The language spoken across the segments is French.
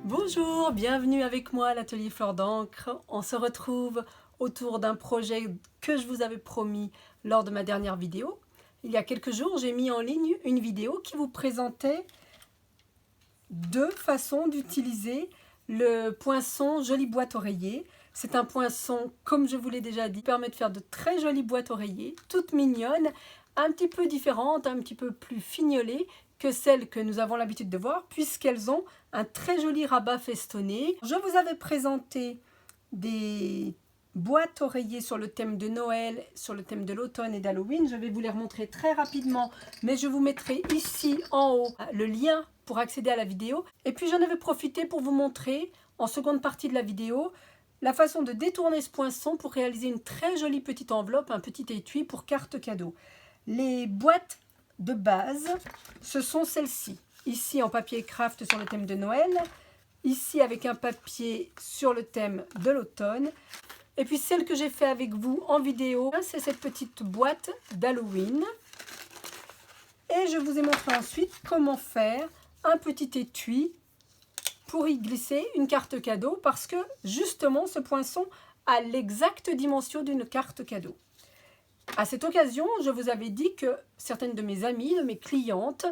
Bonjour, bienvenue avec moi à l'atelier Fleur d'encre. On se retrouve autour d'un projet que je vous avais promis lors de ma dernière vidéo. Il y a quelques jours, j'ai mis en ligne une vidéo qui vous présentait deux façons d'utiliser le poinçon Jolie Boîte Oreiller. C'est un poinçon, comme je vous l'ai déjà dit, qui permet de faire de très jolies boîtes oreillers, toutes mignonnes, un petit peu différentes, un petit peu plus fignolées que celles que nous avons l'habitude de voir, puisqu'elles ont un très joli rabat festonné. Je vous avais présenté des boîtes oreillers sur le thème de Noël, sur le thème de l'automne et d'Halloween. Je vais vous les remontrer très rapidement, mais je vous mettrai ici en haut le lien pour accéder à la vidéo. Et puis j'en avais profité pour vous montrer, en seconde partie de la vidéo, la façon de détourner ce poinçon pour réaliser une très jolie petite enveloppe, un petit étui pour carte cadeau. Les boîtes de base, ce sont celles-ci. Ici en papier craft sur le thème de Noël, ici avec un papier sur le thème de l'automne. Et puis celle que j'ai fait avec vous en vidéo, c'est cette petite boîte d'Halloween. Et je vous ai montré ensuite comment faire un petit étui pour y glisser une carte cadeau, parce que justement ce poinçon a l'exacte dimension d'une carte cadeau. À cette occasion, je vous avais dit que certaines de mes amies, de mes clientes,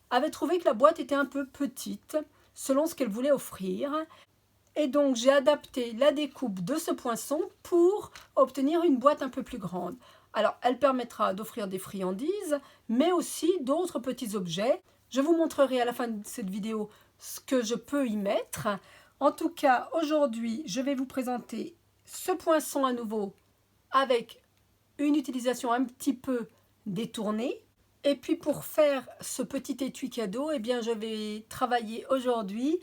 avaient trouvé que la boîte était un peu petite, selon ce qu'elles voulaient offrir. Et donc j'ai adapté la découpe de ce poinçon pour obtenir une boîte un peu plus grande. Alors elle permettra d'offrir des friandises, mais aussi d'autres petits objets. Je vous montrerai à la fin de cette vidéo ce que je peux y mettre. En tout cas, aujourd'hui, je vais vous présenter ce poinçon à nouveau avec une utilisation un petit peu détournée. Et puis pour faire ce petit étui cadeau, eh bien, je vais travailler aujourd'hui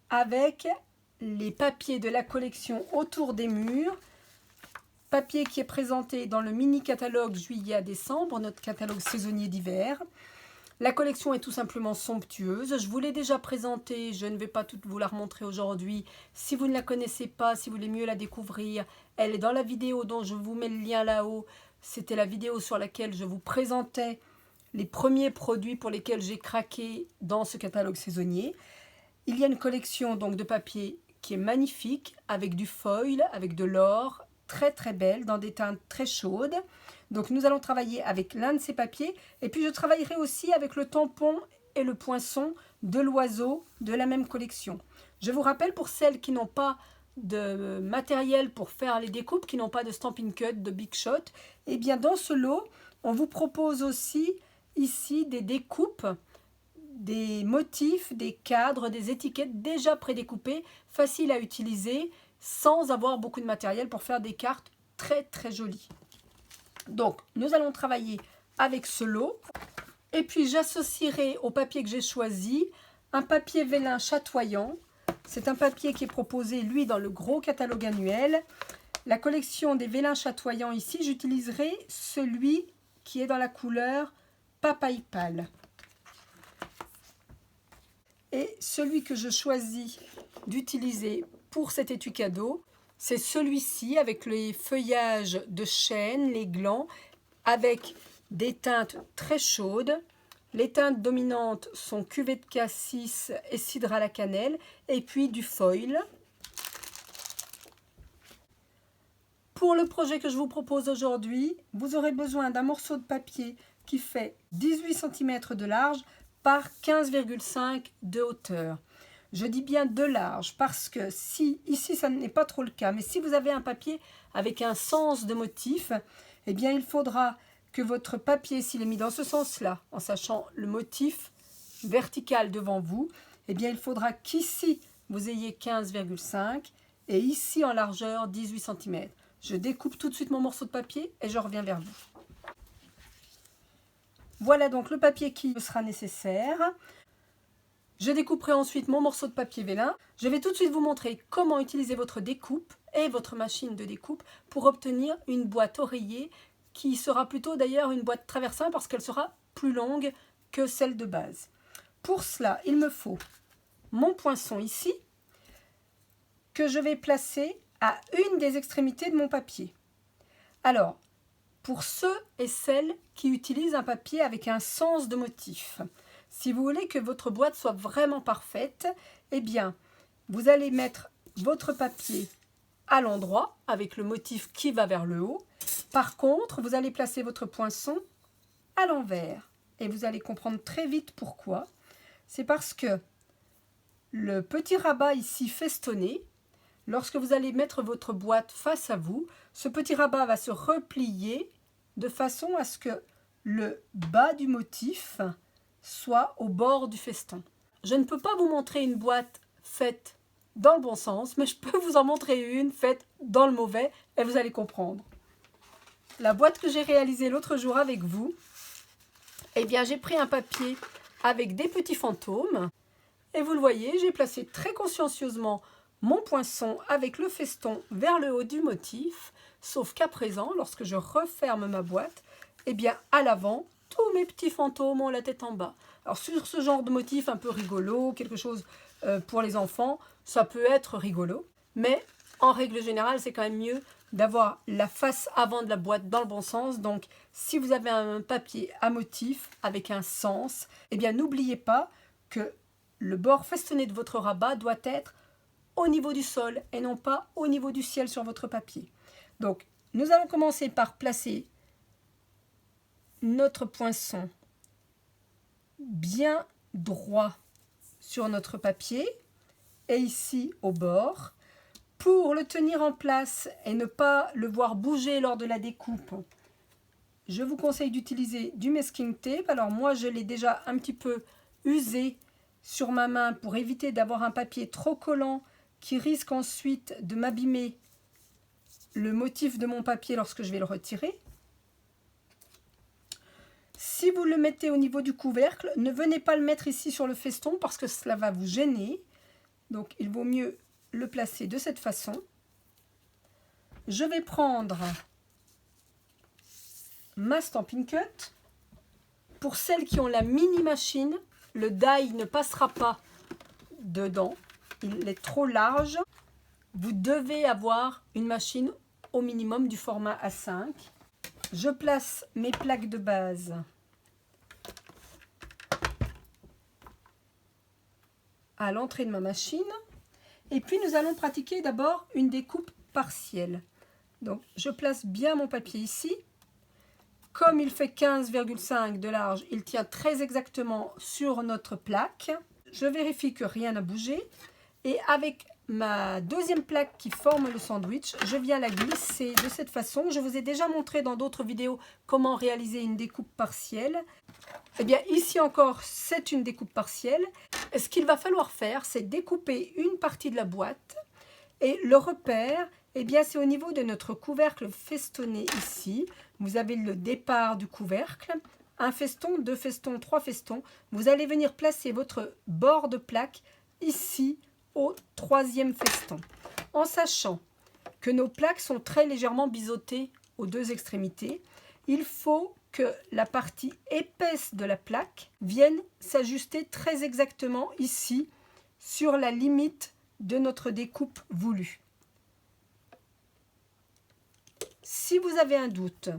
avec les papiers de la collection Autour des murs, papier qui est présenté dans le mini catalogue juillet à décembre, notre catalogue saisonnier d'hiver. La collection est tout simplement somptueuse. Je vous l'ai déjà présentée, je ne vais pas toute vous la remontrer aujourd'hui. Si vous ne la connaissez pas, si vous voulez mieux la découvrir, elle est dans la vidéo dont je vous mets le lien là-haut. C'était la vidéo sur laquelle je vous présentais les premiers produits pour lesquels j'ai craqué dans ce catalogue saisonnier. Il y a une collection donc de papier qui est magnifique, avec du foil, avec de l'or, très très belle, dans des teintes très chaudes. Donc nous allons travailler avec l'un de ces papiers, et puis je travaillerai aussi avec le tampon et le poinçon de l'oiseau de la même collection. Je vous rappelle, pour celles qui n'ont pas de matériel pour faire les découpes, qui n'ont pas de Stampin' Cut, de Big Shot, et bien dans ce lot, on vous propose aussi ici des découpes, des motifs, des cadres, des étiquettes déjà prédécoupées, faciles à utiliser, sans avoir beaucoup de matériel pour faire des cartes très très jolies. Donc, nous allons travailler avec ce lot. Et puis, j'associerai au papier que j'ai choisi un papier vélin chatoyant. C'est un papier qui est proposé, lui, dans le gros catalogue annuel. La collection des vélins chatoyants ici, j'utiliserai celui qui est dans la couleur papaye pâle. Et celui que je choisis d'utiliser pour cet étui cadeau, c'est celui-ci avec les feuillages de chêne, les glands, avec des teintes très chaudes. Les teintes dominantes sont cuvée de cassis et cidre à la cannelle, et puis du foil. Pour le projet que je vous propose aujourd'hui, vous aurez besoin d'un morceau de papier qui fait 18 cm de large par 15,5 de hauteur. Je dis bien de large parce que si, ici ça n'est pas trop le cas, mais si vous avez un papier avec un sens de motif, eh bien il faudra que votre papier, s'il est mis dans ce sens-là, en sachant le motif vertical devant vous, eh bien il faudra qu'ici vous ayez 15,5 et ici en largeur 18 cm. Je découpe tout de suite mon morceau de papier et je reviens vers vous. Voilà donc le papier qui sera nécessaire. Je découperai ensuite mon morceau de papier vélin. Je vais tout de suite vous montrer comment utiliser votre découpe et votre machine de découpe pour obtenir une boîte oreiller qui sera plutôt d'ailleurs une boîte traversin parce qu'elle sera plus longue que celle de base. Pour cela, il me faut mon poinçon ici que je vais placer à une des extrémités de mon papier. Alors, pour ceux et celles qui utilisent un papier avec un sens de motif, si vous voulez que votre boîte soit vraiment parfaite, eh bien, vous allez mettre votre papier à l'endroit avec le motif qui va vers le haut. Par contre, vous allez placer votre poinçon à l'envers et vous allez comprendre très vite pourquoi. C'est parce que le petit rabat ici festonné, lorsque vous allez mettre votre boîte face à vous, ce petit rabat va se replier de façon à ce que le bas du motif soit au bord du feston. Je ne peux pas vous montrer une boîte faite dans le bon sens, mais je peux vous en montrer une faite dans le mauvais et vous allez comprendre. La boîte que j'ai réalisée l'autre jour avec vous, eh bien j'ai pris un papier avec des petits fantômes et vous le voyez, j'ai placé très consciencieusement mon poinçon avec le feston vers le haut du motif, sauf qu'à présent, lorsque je referme ma boîte, eh bien à l'avant, tous mes petits fantômes ont la tête en bas. Alors sur ce genre de motif un peu rigolo, quelque chose pour les enfants, ça peut être rigolo, mais en règle générale, c'est quand même mieux d'avoir la face avant de la boîte dans le bon sens. Donc si vous avez un papier à motif avec un sens, eh bien n'oubliez pas que le bord festonné de votre rabat doit être au niveau du sol et non pas au niveau du ciel sur votre papier. Donc nous allons commencer par placer notre poinçon bien droit sur notre papier et ici au bord. Pour le tenir en place et ne pas le voir bouger lors de la découpe, je vous conseille d'utiliser du masking tape. Alors moi je l'ai déjà un petit peu usé sur ma main pour éviter d'avoir un papier trop collant qui risque ensuite de m'abîmer le motif de mon papier lorsque je vais le retirer. Si vous le mettez au niveau du couvercle, ne venez pas le mettre ici sur le feston parce que cela va vous gêner. Donc il vaut mieux le placer de cette façon. Je vais prendre ma Stampin' Cut. Pour celles qui ont la mini machine, le die ne passera pas dedans. Il est trop large. Vous devez avoir une machine au minimum du format A5. Je place mes plaques de base à l'entrée de ma machine. Et puis nous allons pratiquer d'abord une découpe partielle. Donc je place bien mon papier ici. Comme il fait 15,5 de large, il tient très exactement sur notre plaque. Je vérifie que rien n'a bougé. Et avec ma deuxième plaque qui forme le sandwich, je viens la glisser de cette façon. Je vous ai déjà montré dans d'autres vidéos comment réaliser une découpe partielle. Eh bien ici encore, c'est une découpe partielle. Et ce qu'il va falloir faire, c'est découper une partie de la boîte. Et le repère, eh bien c'est au niveau de notre couvercle festonné ici. Vous avez le départ du couvercle. Un feston, deux festons, trois festons. Vous allez venir placer votre bord de plaque ici au troisième feston. En sachant que nos plaques sont très légèrement biseautées aux deux extrémités, il faut que la partie épaisse de la plaque vienne s'ajuster très exactement ici sur la limite de notre découpe voulue. Si vous avez un doute,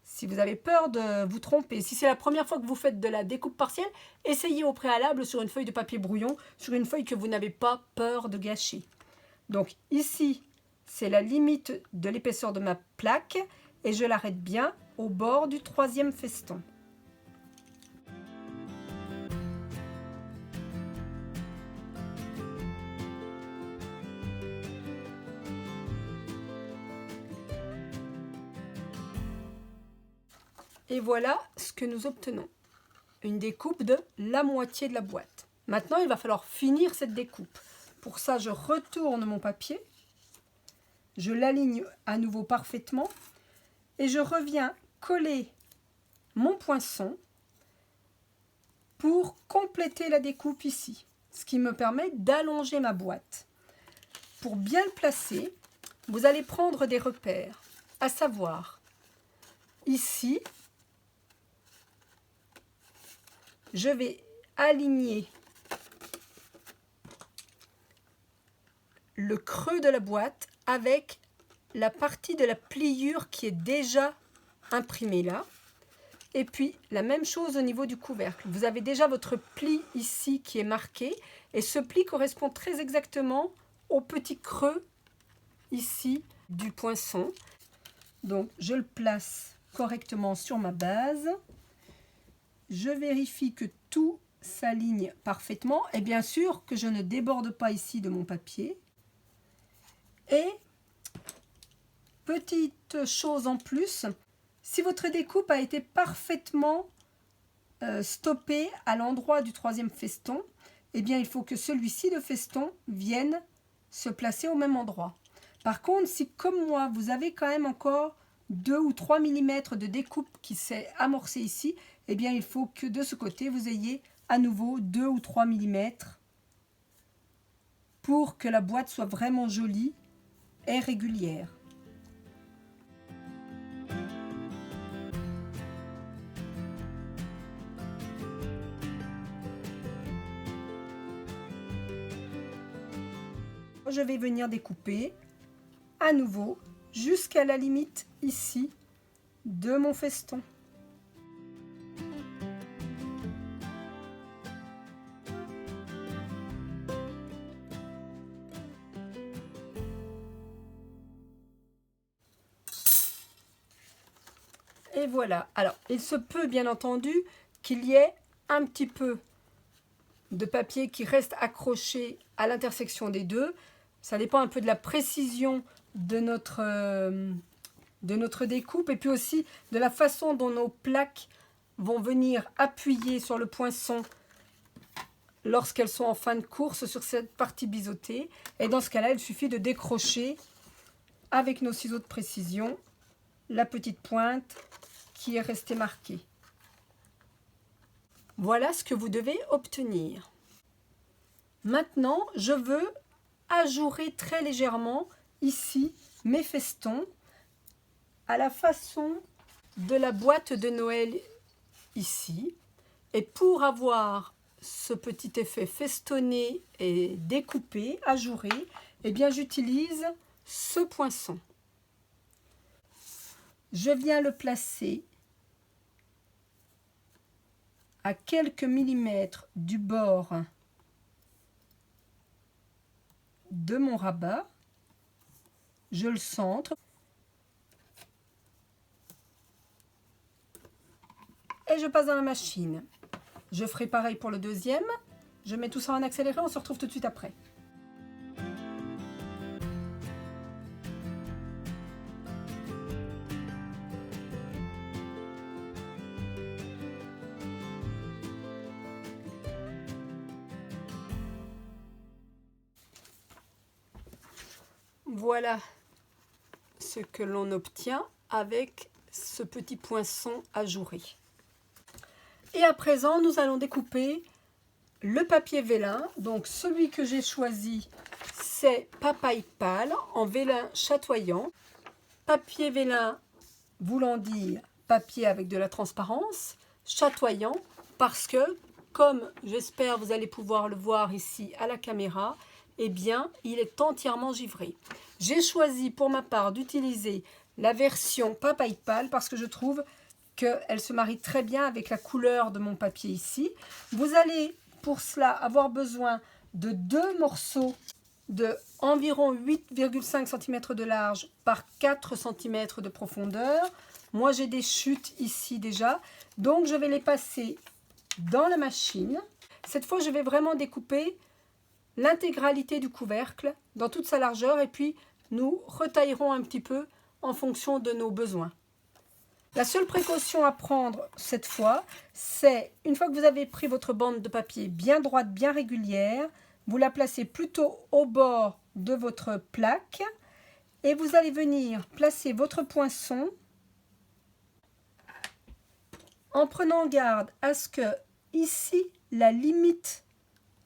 si vous avez peur de vous tromper, si c'est la première fois que vous faites de la découpe partielle, essayez au préalable sur une feuille de papier brouillon, sur une feuille que vous n'avez pas peur de gâcher. Donc ici, c'est la limite de l'épaisseur de ma plaque et je l'arrête bien au bord du troisième feston. Et voilà ce que nous obtenons. Une découpe de la moitié de la boîte. Maintenant, il va falloir finir cette découpe. Pour ça, je retourne mon papier. Je l'aligne à nouveau parfaitement. Et je reviens coller mon poinçon pour compléter la découpe ici. Ce qui me permet d'allonger ma boîte. Pour bien le placer, vous allez prendre des repères. À savoir, ici, je vais aligner le creux de la boîte avec la partie de la pliure qui est déjà imprimée là. Et puis la même chose au niveau du couvercle. Vous avez déjà votre pli ici qui est marqué et ce pli correspond très exactement au petit creux ici du poinçon. Donc je le place correctement sur ma base. Je vérifie que tout s'aligne parfaitement et bien sûr que je ne déborde pas ici de mon papier. Et petite chose en plus, si votre découpe a été parfaitement stoppée à l'endroit du troisième feston, eh bien il faut que celui-ci de feston vienne se placer au même endroit. Par contre, si comme moi, vous avez quand même encore 2 ou 3 mm de découpe qui s'est amorcé ici, eh bien il faut que de ce côté, vous ayez à nouveau 2 ou 3 mm pour que la boîte soit vraiment jolie et régulière. Je vais venir découper à nouveau jusqu'à la limite ici de mon feston. Et voilà. Alors, il se peut bien entendu qu'il y ait un petit peu de papier qui reste accroché à l'intersection des deux. Ça dépend un peu de la précision de notre découpe et puis aussi de la façon dont nos plaques vont venir appuyer sur le poinçon lorsqu'elles sont en fin de course sur cette partie biseautée. Et dans ce cas-là, il suffit de décrocher avec nos ciseaux de précision la petite pointe qui est restée marquée. Voilà ce que vous devez obtenir. Maintenant, je veux ajourer très légèrement ici mes festons à la façon de la boîte de Noël ici. Et pour avoir ce petit effet festonné et découpé, ajouré, eh bien j'utilise ce poinçon. Je viens le placer à quelques millimètres du bord de mon rabat. Je le centre et je passe dans la machine. Je ferai pareil pour le deuxième. Je mets tout ça en accéléré, on se retrouve tout de suite après. Voilà ce que l'on obtient avec ce petit poinçon ajouré. Et à présent, nous allons découper le papier vélin. Donc celui que j'ai choisi, c'est papaye pâle en vélin chatoyant. Papier vélin voulant dire papier avec de la transparence, chatoyant parce que, comme j'espère vous allez pouvoir le voir ici à la caméra, eh bien, il est entièrement givré. J'ai choisi pour ma part d'utiliser la version papaye pâle parce que je trouve qu'elle se marie très bien avec la couleur de mon papier ici. Vous allez pour cela avoir besoin de 2 morceaux de environ 8,5 cm de large par 4 cm de profondeur. Moi j'ai des chutes ici déjà, donc je vais les passer dans la machine. Cette fois je vais vraiment découper l'intégralité du couvercle dans toute sa largeur et puis nous retaillerons un petit peu en fonction de nos besoins. La seule précaution à prendre cette fois, c'est une fois que vous avez pris votre bande de papier bien droite, bien régulière, vous la placez plutôt au bord de votre plaque et vous allez venir placer votre poinçon en prenant garde à ce que ici la limite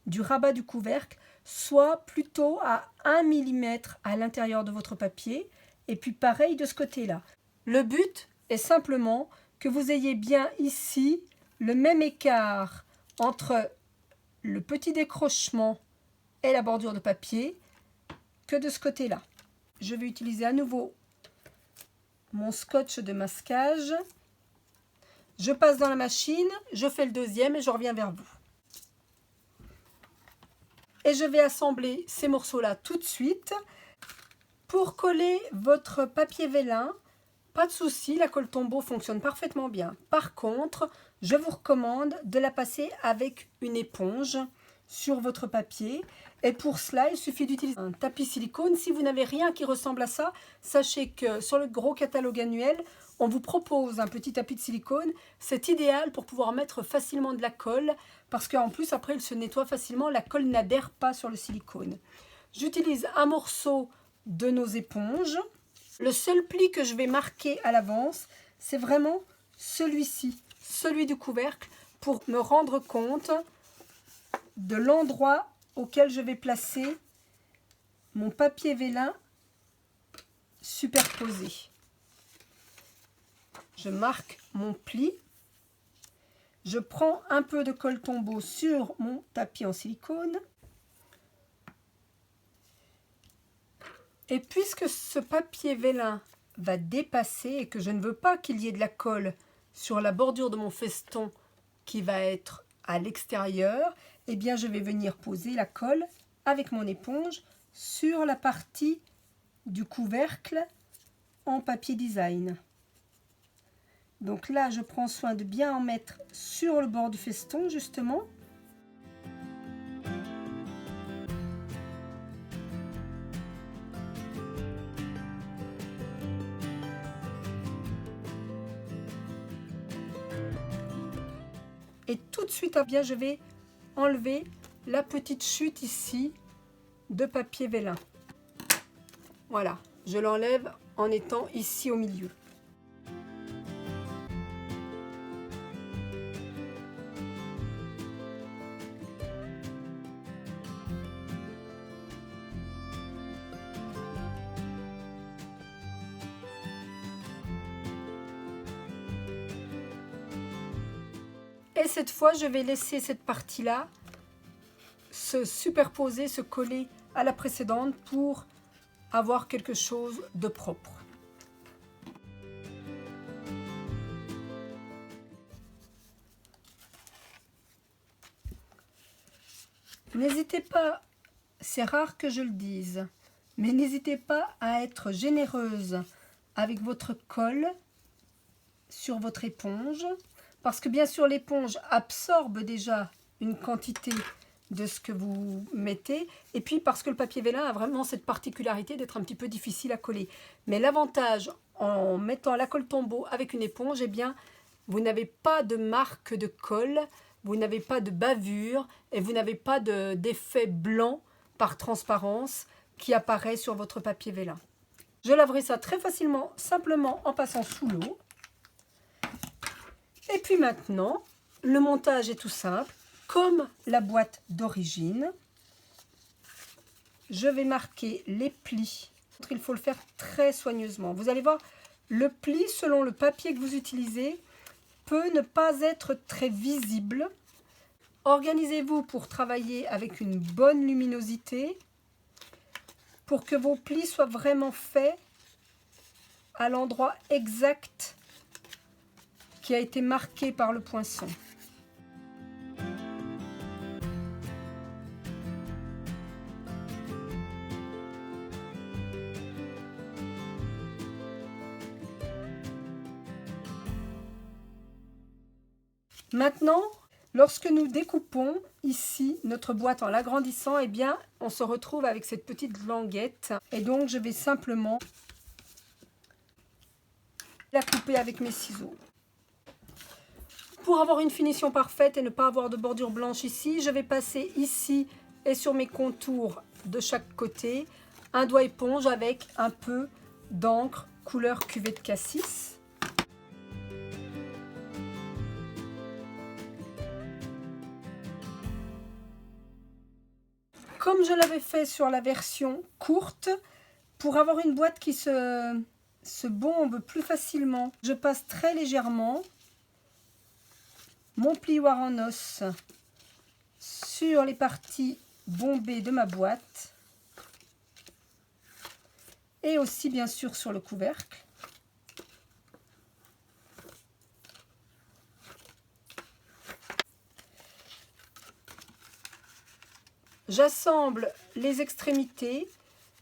du rabat du couvercle soit plutôt à 1 mm à l'intérieur de votre papier et puis pareil de ce côté-là. Le but est simplement que vous ayez bien ici le même écart entre le petit décrochement et la bordure de papier que de ce côté-là. Je vais utiliser à nouveau mon scotch de masquage. Je passe dans la machine, je fais le deuxième et je reviens vers vous. Et je vais assembler ces morceaux-là tout de suite. Pour coller votre papier vélin, pas de souci, la colle Tombow fonctionne parfaitement bien. Par contre, je vous recommande de la passer avec une éponge sur votre papier. Et pour cela, il suffit d'utiliser un tapis silicone. Si vous n'avez rien qui ressemble à ça, sachez que sur le gros catalogue annuel, on vous propose un petit tapis de silicone. C'est idéal pour pouvoir mettre facilement de la colle parce qu'en plus, après, il se nettoie facilement. La colle n'adhère pas sur le silicone. J'utilise un morceau de nos éponges. Le seul pli que je vais marquer à l'avance, c'est vraiment celui-ci, celui du couvercle, pour me rendre compte de l'endroit auquel je vais placer mon papier vélin superposé. Je marque mon pli, je prends un peu de colle Tombow sur mon tapis en silicone. Et puisque ce papier vélin va dépasser et que je ne veux pas qu'il y ait de la colle sur la bordure de mon feston qui va être à l'extérieur, eh bien je vais venir poser la colle avec mon éponge sur la partie du couvercle en papier design. Donc là, je prends soin de bien en mettre sur le bord du feston justement. Et tout de suite, bien, je vais enlever la petite chute ici de papier vélin. Voilà, je l'enlève en étant ici au milieu. Et cette fois, je vais laisser cette partie-là se superposer, se coller à la précédente pour avoir quelque chose de propre. N'hésitez pas, c'est rare que je le dise, mais n'hésitez pas à être généreuse avec votre colle sur votre éponge, parce que bien sûr l'éponge absorbe déjà une quantité de ce que vous mettez, et puis parce que le papier vélin a vraiment cette particularité d'être un petit peu difficile à coller. Mais l'avantage en mettant la colle Tombow avec une éponge, eh bien vous n'avez pas de marque de colle, vous n'avez pas de bavure et vous n'avez pas d'effet blanc par transparence qui apparaît sur votre papier vélin. Je laverai ça très facilement, simplement en passant sous l'eau. Et puis maintenant, le montage est tout simple. Comme la boîte d'origine, je vais marquer les plis. Il faut le faire très soigneusement. Vous allez voir, le pli, selon le papier que vous utilisez, peut ne pas être très visible. Organisez-vous pour travailler avec une bonne luminosité pour que vos plis soient vraiment faits à l'endroit exact qui a été marqué par le poinçon. Maintenant, lorsque nous découpons ici notre boîte en l'agrandissant, eh bien, on se retrouve avec cette petite languette. Et donc, je vais simplement la couper avec mes ciseaux. Pour avoir une finition parfaite et ne pas avoir de bordure blanche ici, je vais passer ici et sur mes contours de chaque côté un doigt éponge avec un peu d'encre couleur cuvée de cassis. Comme je l'avais fait sur la version courte, pour avoir une boîte qui se bombe plus facilement, je passe très légèrement mon plioir en os sur les parties bombées de ma boîte et aussi bien sûr sur le couvercle. j'assemble les extrémités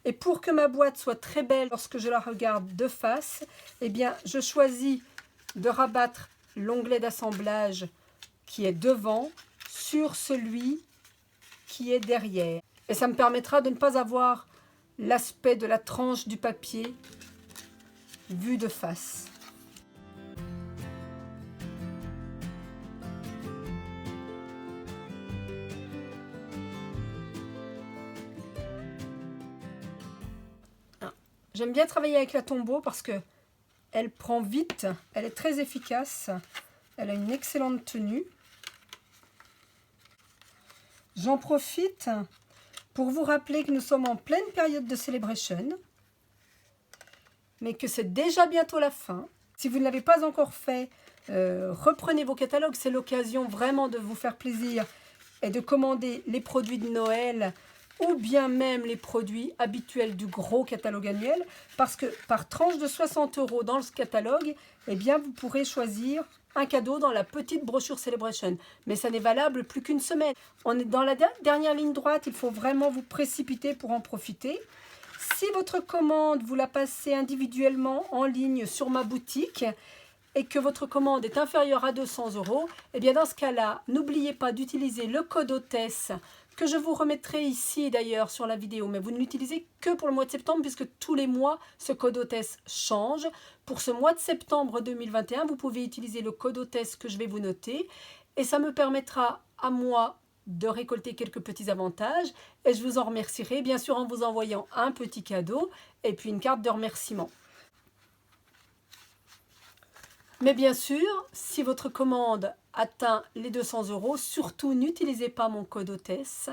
et pour que ma boîte soit très belle lorsque je la regarde de face, eh bien, je choisis de rabattre l'onglet d'assemblage qui est devant sur celui qui est derrière. Et ça me permettra de ne pas avoir l'aspect de la tranche du papier vu de face. J'aime bien travailler avec la Tombow parce que elle prend vite, elle est très efficace, elle a une excellente tenue. J'en profite pour vous rappeler que nous sommes en pleine période de Celebration, mais que c'est déjà bientôt la fin. Si vous ne l'avez pas encore fait, reprenez vos catalogues, c'est l'occasion vraiment de vous faire plaisir et de commander les produits de Noël ou bien même les produits habituels du gros catalogue annuel, parce que par tranche de 60 € dans le catalogue, eh bien vous pourrez choisir un cadeau dans la petite brochure Celebration. Mais ça n'est valable plus qu'une semaine. On est dans la dernière ligne droite, il faut vraiment vous précipiter pour en profiter. Si votre commande, vous la passez individuellement en ligne sur ma boutique et que votre commande est inférieure à 200 €, eh bien dans ce cas-là, n'oubliez pas d'utiliser le code hôtesse que je vous remettrai ici d'ailleurs sur la vidéo, mais vous ne l'utilisez que pour le mois de septembre puisque tous les mois, ce code hôtesse change. Pour ce mois de septembre 2021, vous pouvez utiliser le code hôtesse que je vais vous noter et ça me permettra à moi de récolter quelques petits avantages et je vous en remercierai bien sûr en vous envoyant un petit cadeau et puis une carte de remerciement. Mais bien sûr, si votre commande atteint les 200 €, surtout n'utilisez pas mon code hôtesse.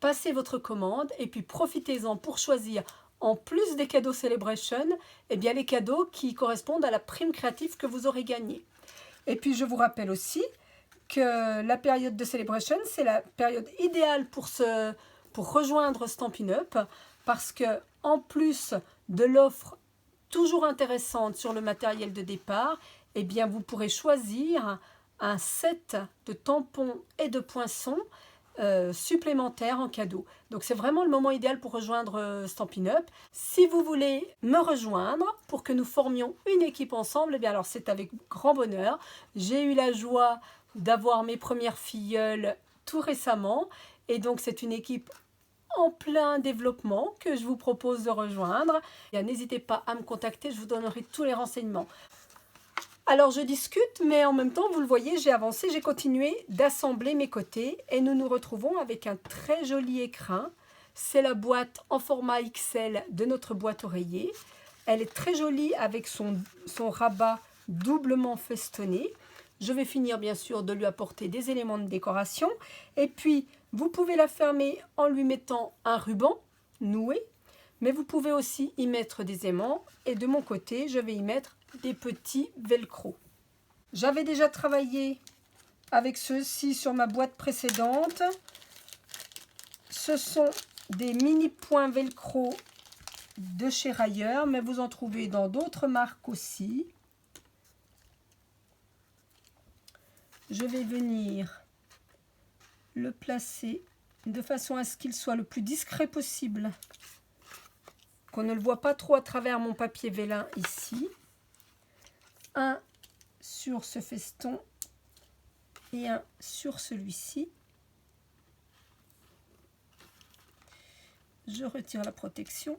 Passez votre commande et puis profitez-en pour choisir, en plus des cadeaux Celebration, eh bien les cadeaux qui correspondent à la prime créative que vous aurez gagnée. Et puis je vous rappelle aussi que la période de Celebration, c'est la période idéale pour rejoindre Stampin' Up parce que en plus de l'offre toujours intéressante sur le matériel de départ, eh bien vous pourrez choisir un set de tampons et de poinçons supplémentaires en cadeau. Donc c'est vraiment le moment idéal pour rejoindre Stampin' Up. Si vous voulez me rejoindre pour que nous formions une équipe ensemble, eh bien alors c'est avec grand bonheur. J'ai eu la joie d'avoir mes premières filleules tout récemment et donc c'est une équipe en plein développement que je vous propose de rejoindre. N'hésitez pas à me contacter, je vous donnerai tous les renseignements. Alors je discute, mais en même temps, vous le voyez, j'ai avancé, j'ai continué d'assembler mes côtés et nous nous retrouvons avec un très joli écrin. C'est la boîte en format XL de notre boîte oreiller. Elle est très jolie avec son rabat doublement festonné. Je vais finir bien sûr de lui apporter des éléments de décoration. Et puis, vous pouvez la fermer en lui mettant un ruban noué, mais vous pouvez aussi y mettre des aimants. Et de mon côté, je vais y mettre des petits velcro. J'avais déjà travaillé avec ceux-ci sur ma boîte précédente. Ce sont des mini points velcro de chez Rayer, mais vous en trouvez dans d'autres marques aussi. Je vais venir le placer de façon à ce qu'il soit le plus discret possible, qu'on ne le voit pas trop à travers mon papier vélin ici. Un sur ce feston et un sur celui-ci. Je retire la protection.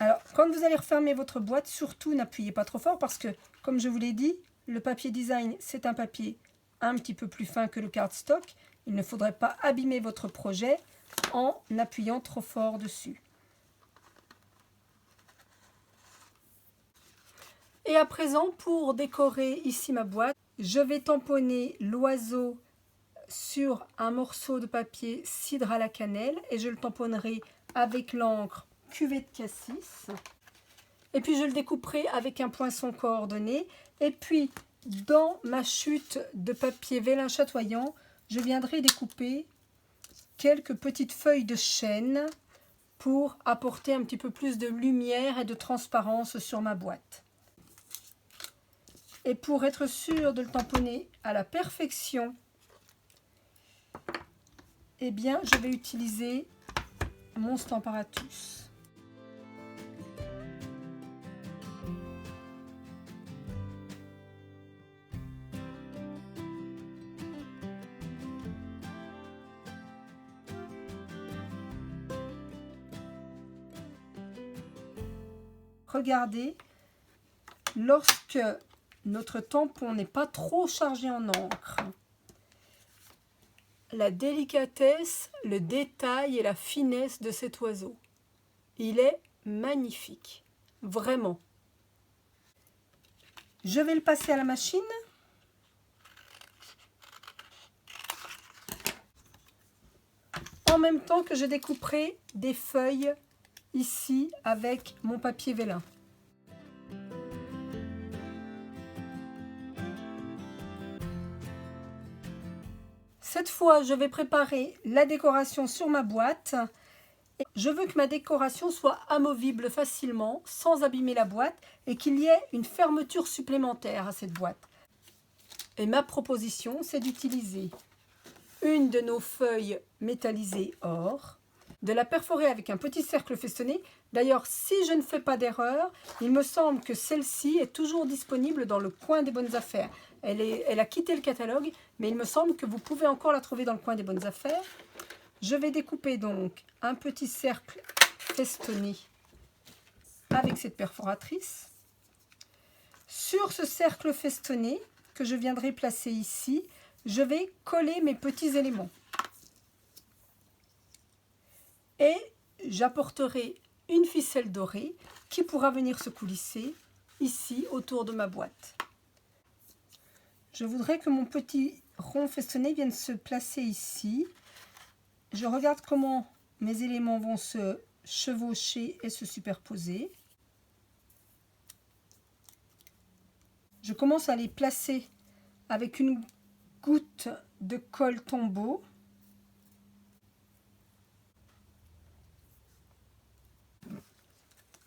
Alors, quand vous allez refermer votre boîte, surtout n'appuyez pas trop fort parce que, comme je vous l'ai dit, le papier design, c'est un papier un petit peu plus fin que le cardstock. Il ne faudrait pas abîmer votre projet en appuyant trop fort dessus. Et à présent, pour décorer ici ma boîte, je vais tamponner l'oiseau sur un morceau de papier cidre à la cannelle et je le tamponnerai avec l'encre cuvette cassis. Et puis je le découperai avec un poinçon coordonné. Et puis dans ma chute de papier vélin chatoyant, je viendrai découper quelques petites feuilles de chêne pour apporter un petit peu plus de lumière et de transparence sur ma boîte. Et pour être sûr de le tamponner à la perfection, eh bien, je vais utiliser mon Stamparatus. Regardez, lorsque notre tampon n'est pas trop chargé en encre, la délicatesse, le détail et la finesse de cet oiseau. Il est magnifique, vraiment. Je vais le passer à la machine. En même temps que je découperai des feuilles ici avec mon papier vélin. Cette fois, je vais préparer la décoration sur ma boîte. Je veux que ma décoration soit amovible facilement, sans abîmer la boîte, et qu'il y ait une fermeture supplémentaire à cette boîte. Et ma proposition, c'est d'utiliser une de nos feuilles métallisées or, de la perforer avec un petit cercle festonné. D'ailleurs, si je ne fais pas d'erreur, il me semble que celle-ci est toujours disponible dans le coin des bonnes affaires. Elle a quitté le catalogue, mais il me semble que vous pouvez encore la trouver dans le coin des bonnes affaires. Je vais découper donc un petit cercle festonné avec cette perforatrice. Sur ce cercle festonné que je viendrai placer ici, je vais coller mes petits éléments. Et j'apporterai une ficelle dorée qui pourra venir se coulisser ici autour de ma boîte. Je voudrais que mon petit rond festonné vienne se placer ici. Je regarde comment mes éléments vont se chevaucher et se superposer. Je commence à les placer avec une goutte de colle Tombow.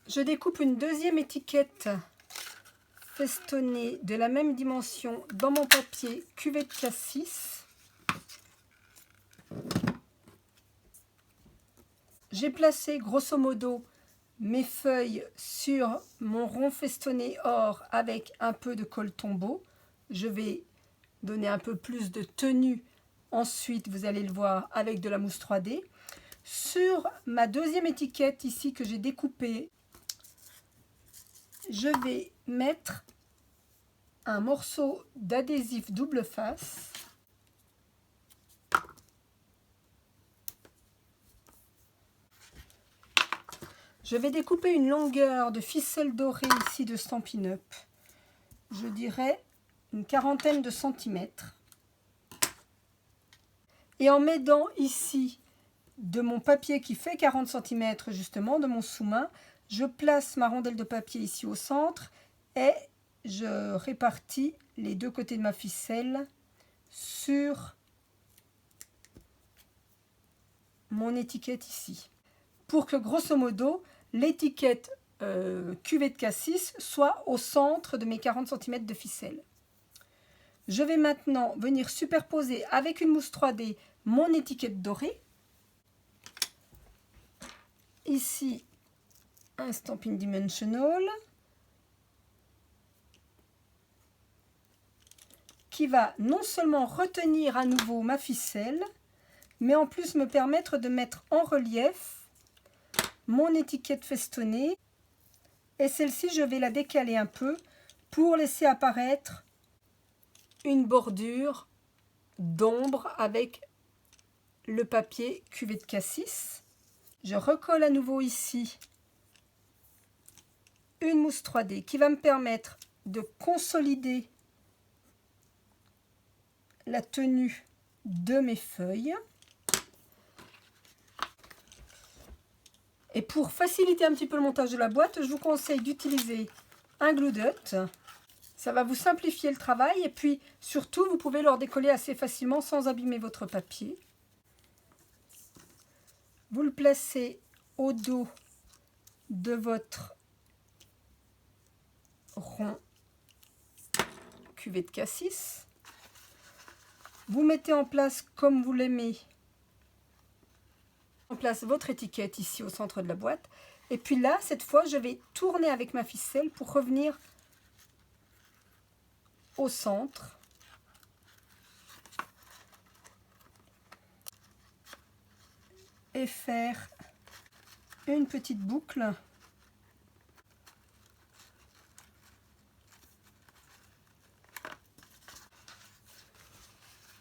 Je découpe une deuxième étiquette festonnée de la même dimension dans mon papier cuvette K6. J'ai placé grosso modo mes feuilles sur mon rond festonné or avec un peu de colle Tombow. Je vais donner un peu plus de tenue ensuite, vous allez le voir, avec de la mousse 3D. Sur ma deuxième étiquette ici que j'ai découpée, je vais mettre un morceau d'adhésif double face. Je vais découper une longueur de ficelle dorée ici de Stampin' Up. Je dirais une quarantaine de centimètres. Et en m'aidant ici de mon papier qui fait 40 cm justement, de mon sous-main, je place ma rondelle de papier ici au centre et je répartis les deux côtés de ma ficelle sur mon étiquette ici. Pour que grosso modo, l'étiquette cuvette K6 soit au centre de mes 40 cm de ficelle. Je vais maintenant venir superposer avec une mousse 3D mon étiquette dorée. Ici, un Stampin' Dimensional qui va non seulement retenir à nouveau ma ficelle, mais en plus me permettre de mettre en relief mon étiquette festonnée. Et celle-ci, je vais la décaler un peu pour laisser apparaître une bordure d'ombre avec le papier cuvette K6. Je recolle à nouveau ici une mousse 3D qui va me permettre de consolider la tenue de mes feuilles. Et pour faciliter un petit peu le montage de la boîte, je vous conseille d'utiliser un glue dot. Ça va vous simplifier le travail et puis surtout, vous pouvez le redécoller assez facilement sans abîmer votre papier. Vous le placez au dos de votre rond cuvette K6. Vous mettez en place comme vous l'aimez en place votre étiquette ici au centre de la boîte. Et puis là, cette fois, je vais tourner avec ma ficelle pour revenir au centre. Et faire une petite boucle.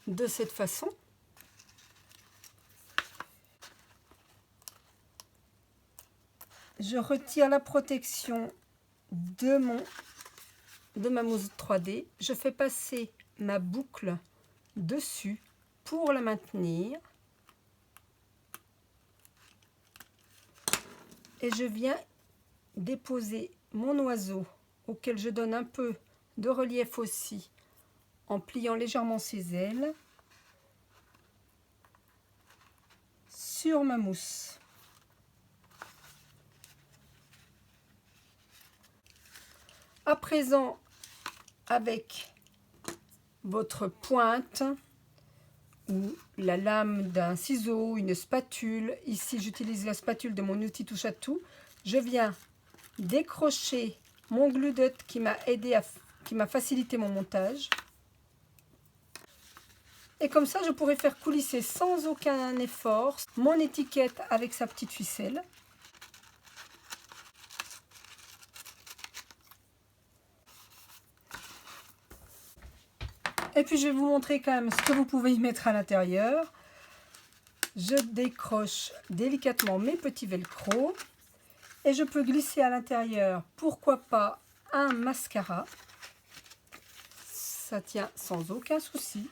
De cette façon. Je retire la protection de ma mousse 3D. Je fais passer ma boucle dessus pour la maintenir. Et je viens déposer mon oiseau auquel je donne un peu de relief aussi en pliant légèrement ses ailes sur ma mousse. À présent, avec votre pointe ou la lame d'un ciseau, une spatule, ici j'utilise la spatule de mon outil touche à tout, je viens décrocher mon glue dot qui m'a facilité mon montage. Et comme ça, je pourrais faire coulisser sans aucun effort mon étiquette avec sa petite ficelle. Et puis je vais vous montrer quand même ce que vous pouvez y mettre à l'intérieur. Je décroche délicatement mes petits velcro et je peux glisser à l'intérieur, pourquoi pas, un mascara. Ça tient sans aucun souci.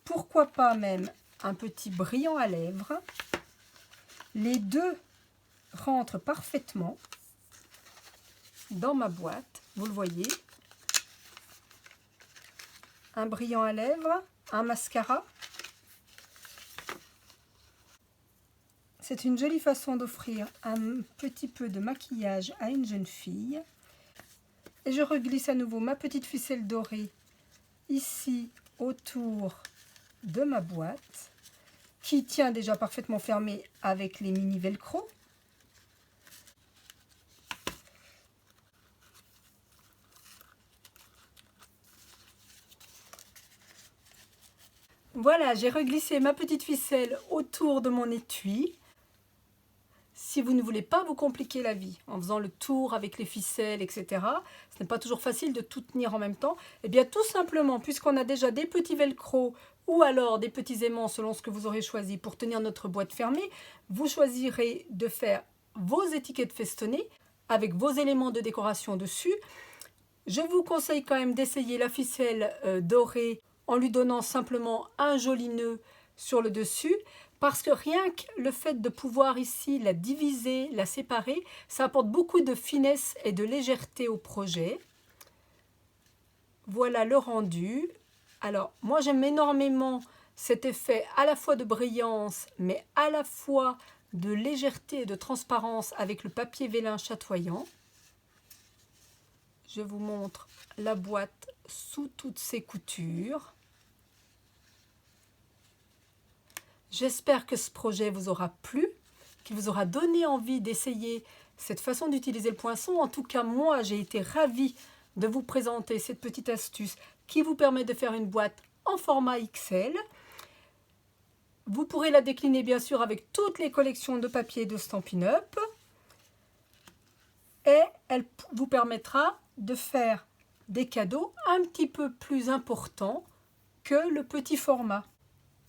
Pourquoi pas même un petit brillant à lèvres. Les deux rentrent parfaitement dans ma boîte, vous le voyez. Un brillant à lèvres, un mascara. C'est une jolie façon d'offrir un petit peu de maquillage à une jeune fille. Et je reglisse à nouveau ma petite ficelle dorée ici autour de ma boîte, qui tient déjà parfaitement fermée avec les mini velcro. Voilà, j'ai reglissé ma petite ficelle autour de mon étui. Si vous ne voulez pas vous compliquer la vie en faisant le tour avec les ficelles, etc., ce n'est pas toujours facile de tout tenir en même temps, et bien tout simplement, puisqu'on a déjà des petits velcro ou alors des petits aimants selon ce que vous aurez choisi pour tenir notre boîte fermée, vous choisirez de faire vos étiquettes festonnées avec vos éléments de décoration dessus. Je vous conseille quand même d'essayer la ficelle dorée en lui donnant simplement un joli nœud sur le dessus, parce que rien que le fait de pouvoir ici la diviser, la séparer, ça apporte beaucoup de finesse et de légèreté au projet. Voilà le rendu. Alors moi j'aime énormément cet effet à la fois de brillance, mais à la fois de légèreté et de transparence avec le papier vélin chatoyant. Je vous montre la boîte sous toutes ses coutures. J'espère que ce projet vous aura plu, qu'il vous aura donné envie d'essayer cette façon d'utiliser le poinçon. En tout cas, moi, j'ai été ravie de vous présenter cette petite astuce qui vous permet de faire une boîte en format XL. Vous pourrez la décliner bien sûr avec toutes les collections de papier de Stampin' Up. Et elle vous permettra de faire des cadeaux un petit peu plus importants que le petit format.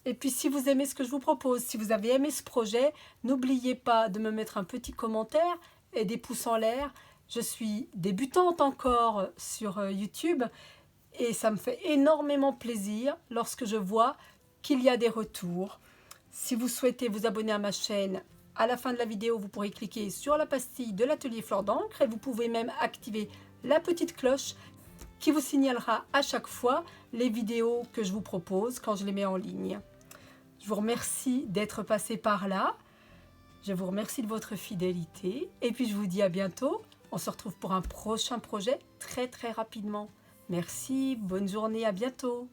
Et puis si vous aimez ce que je vous propose, si vous avez aimé ce projet, n'oubliez pas de me mettre un petit commentaire et des pouces en l'air. Je suis débutante encore sur YouTube et ça me fait énormément plaisir lorsque je vois qu'il y a des retours. Si vous souhaitez vous abonner à ma chaîne, à la fin de la vidéo, vous pourrez cliquer sur la pastille de l'atelier Fleur d'encre et vous pouvez même activer la petite cloche qui vous signalera à chaque fois les vidéos que je vous propose quand je les mets en ligne. Je vous remercie d'être passé par là. Je vous remercie de votre fidélité. Et puis je vous dis à bientôt. On se retrouve pour un prochain projet très rapidement. Merci, bonne journée, à bientôt.